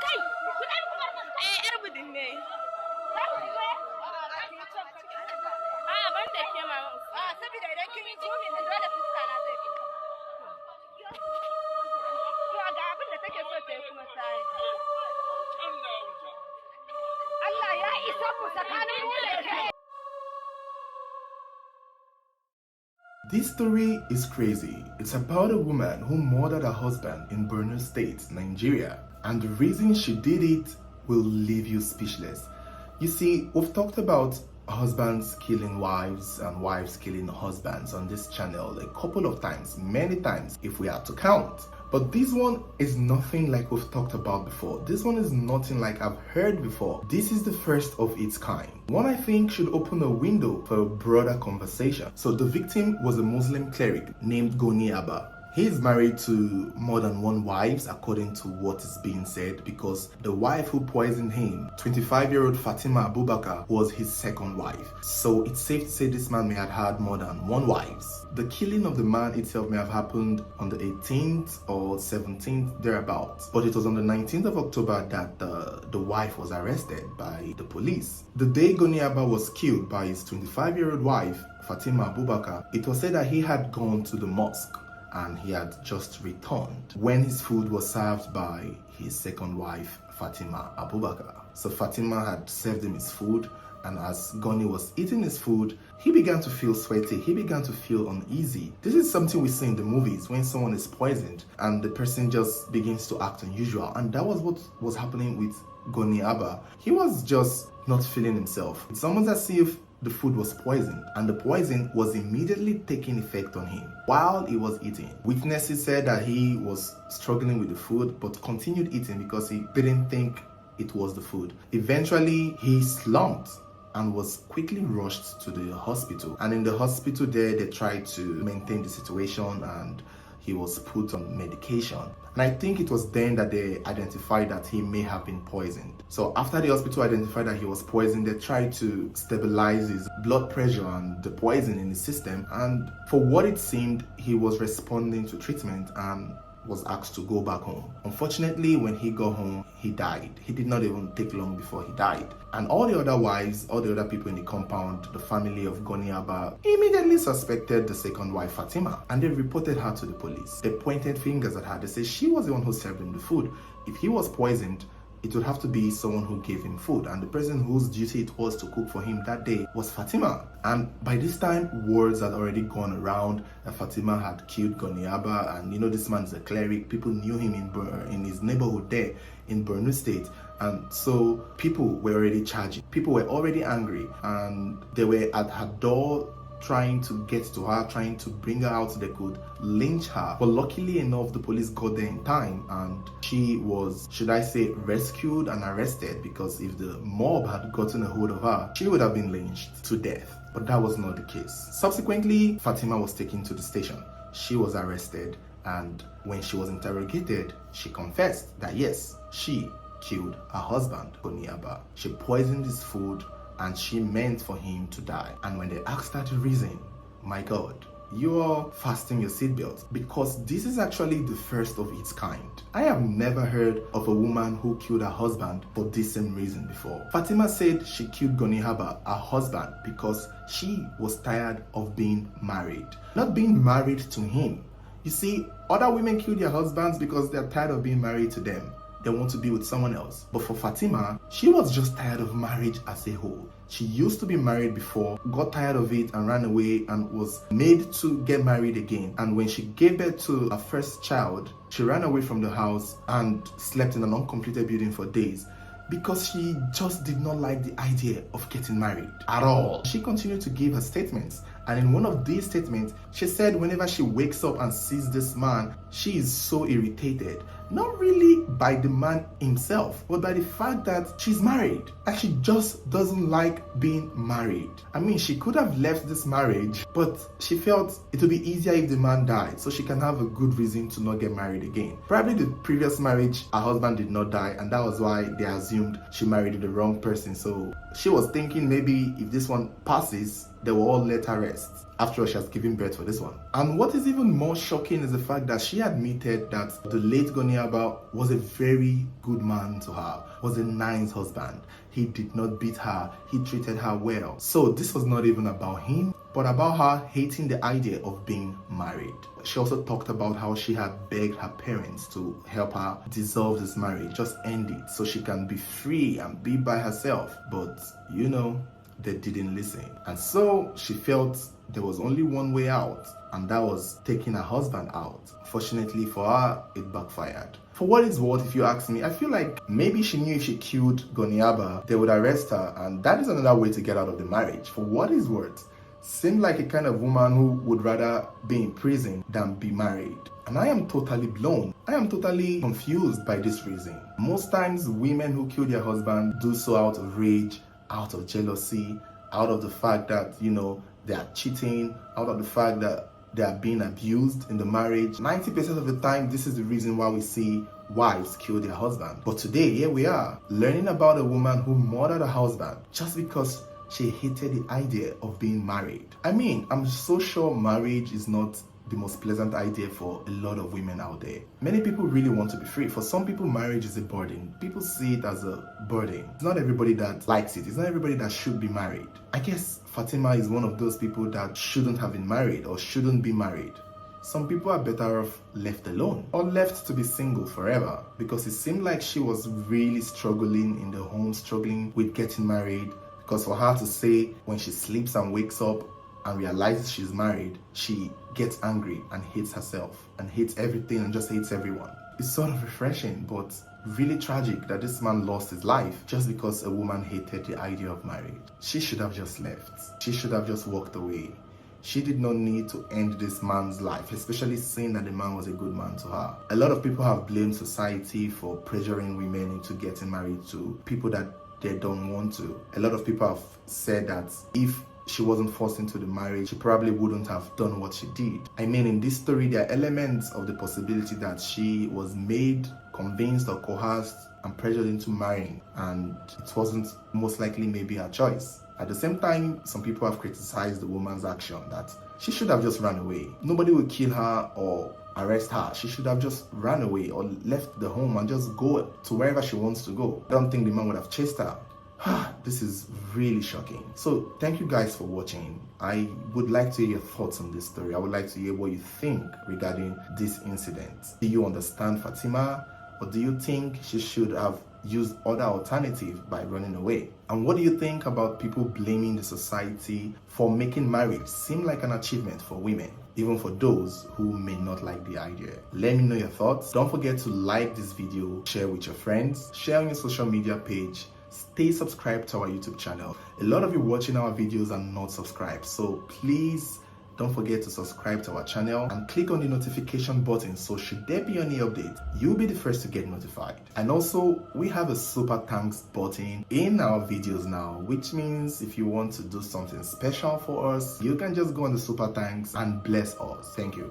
Kai, yar budin ne. A ban da ke mama. Saboda idan kin yi jimi ne dole fuska na zai fito. To ga abin da take so ta yi kuma sai. Allah ya isa ku tsakanin mu da kai. This story is crazy. It's about a woman who murdered her husband in Borno State, Nigeria. And the reason she did it will leave you speechless. You see, we've talked about husbands killing wives and wives killing husbands on this channel a couple of times, many times if we had to count. But this one is nothing like we've talked about before. This one is nothing like I've heard before. This is the first of its kind. One I think should open a window for a broader conversation. So the victim was a Muslim cleric named Goni Abba. He is married to more than one wife, according to what is being said, because the wife who poisoned him, 25-year-old Fatima Abubakar, was his second wife. So it's safe to say this man may have had more than one wife. The killing of the man itself may have happened on the 18th or 17th, thereabouts. But it was on the 19th of October that the wife was arrested by the police. The day Goni Abba was killed by his 25-year-old wife, Fatima Abubakar, it was said that he had gone to the mosque and he had just returned when his food was served by his second wife, Fatima Abubakar. So Fatima had served him his food, and as Goni was eating his food, he began to feel sweaty, he began to feel uneasy. This is something we see in the movies when someone is poisoned and the person just begins to act unusual, and that was what was happening with Goni Abba. He was just not feeling himself. It's almost as if the food was poisoned, and the poison was immediately taking effect on him while he was eating. Witnesses said that he was struggling with the food but continued eating because he didn't think it was the food. Eventually, he slumped and was quickly rushed to the hospital. And in the hospital there, they tried to maintain the situation and he was put on medication. And I think it was then that they identified that he may have been poisoned. So after the hospital identified that he was poisoned, they tried to stabilize his blood pressure and the poison in his system. And for what it seemed, he was responding to treatment and was asked to go back home. Unfortunately, when he got home, he died. He did not even take long before he died. And all the other wives, all the other people in the compound, the family of Goni Abba, immediately suspected the second wife, Fatima, and they reported her to the police. They pointed fingers at her. They said she was the one who served him the food. If he was poisoned, it would have to be someone who gave him food, and the person whose duty it was to cook for him that day was Fatima. And by this time, words had already gone around that Fatima had killed Goni Abba, and you know this man is a cleric. People knew him in his neighborhood there in Borno State, and so people were already charging. People were already angry, and they were at her door trying to get to her, trying to bring her out so they could lynch her. But luckily enough, the police got there in time and she was, should I say, rescued and arrested, because if the mob had gotten a hold of her, she would have been lynched to death. But that was not the case. Subsequently, Fatima was taken to the station. She was arrested, and when she was interrogated, she confessed that yes, she killed her husband, Goni Abba. She poisoned his food and she meant for him to die. And when they asked her the reason, my God, you are fastening your seatbelt, because this is actually the first of its kind. I have never heard of a woman who killed her husband for this same reason before. Fatima said she killed Goni Abba, her husband, because she was tired of being married. Not being married to him. You see, other women kill their husbands because they're tired of being married to them. They want to be with someone else. But for Fatima, she was just tired of marriage as a whole. She used to be married before, got tired of it and ran away and was made to get married again. And when she gave birth to her first child, she ran away from the house and slept in an uncompleted building for days because she just did not like the idea of getting married at all. She continued to give her statements. And in one of these statements, she said whenever she wakes up and sees this man, she is so irritated. Not really by the man himself, but by the fact that she's married and she just doesn't like being married. I mean, she could have left this marriage, but she felt it would be easier if the man died so she can have a good reason to not get married again. Probably the previous marriage, her husband did not die, and that was why they assumed she married the wrong person. So she was thinking maybe if this one passes, they will all let her rest. After all, she has given birth for this one. And what is even more shocking is the fact that she admitted that the late Goni Aba was a very good man to her, was a nice husband. He did not beat her, he treated her well. So this was not even about him, but about her hating the idea of being married. She also talked about how she had begged her parents to help her dissolve this marriage, just end it so she can be free and be by herself. But you know, they didn't listen. And so she felt there was only one way out, and that was taking her husband out. Fortunately for her, it backfired. For what it's worth, if you ask me, I feel like maybe she knew if she killed Goni Aba, they would arrest her, and that is another way to get out of the marriage. For what it's worth, seemed like a kind of woman who would rather be in prison than be married. And I am totally blown. I am totally confused by this reason. Most times, women who kill their husband do so out of rage, out of jealousy, out of the fact that, you know, they are cheating, out of the fact that they are being abused in the marriage. 90% of the time, this is the reason why we see wives kill their husband. But today, here we are, learning about a woman who murdered her husband just because she hated the idea of being married. I mean, I'm so sure marriage is not the most pleasant idea for a lot of women out there. Many people really want to be free. For some people, marriage is a burden. People see it as a burden. It's not everybody that likes it. It's not everybody that should be married. I guess Fatima is one of those people that shouldn't have been married or shouldn't be married. Some people are better off left alone or left to be single forever, because it seemed like she was really struggling in the home, struggling with getting married. Because for her to say when she sleeps and wakes up and realizes she's married, she gets angry and hates herself and hates everything and just hates everyone. It's sort of refreshing, but really tragic that this man lost his life just because a woman hated the idea of marriage. She should have just left. She should have just walked away. She did not need to end this man's life, especially seeing that the man was a good man to her. A lot of people have blamed society for pressuring women into getting married to people that they don't want to. A lot of people have said that if she wasn't forced into the marriage, she probably wouldn't have done what she did. I mean, in this story, there are elements of the possibility that she was made, convinced or coerced and pressured into marrying, and it wasn't most likely maybe her choice. At the same time, some people have criticized the woman's action, that she should have just run away. Nobody will kill her or arrest her. She should have just ran away or left the home and just go to wherever she wants to go. I don't think the man would have chased her. This is really shocking. So thank you guys for watching. I would like to hear your thoughts on this story. I would like to hear what you think regarding this incident. Do you understand Fatima, or do you think she should have used other alternatives by running away? And what do you think about people blaming the society for making marriage seem like an achievement for women, even for those who may not like the idea? Let me know your thoughts. Don't forget to like this video, share with your friends, share on your social media page. Stay subscribed to our YouTube channel. A lot of you watching our videos are not subscribed, so please don't forget to subscribe to our channel and click on the notification button, so should there be any update, you'll be the first to get notified. And also, we have a super thanks button in our videos now, which means if you want to do something special for us, you can just go on the super thanks and bless us. Thank you.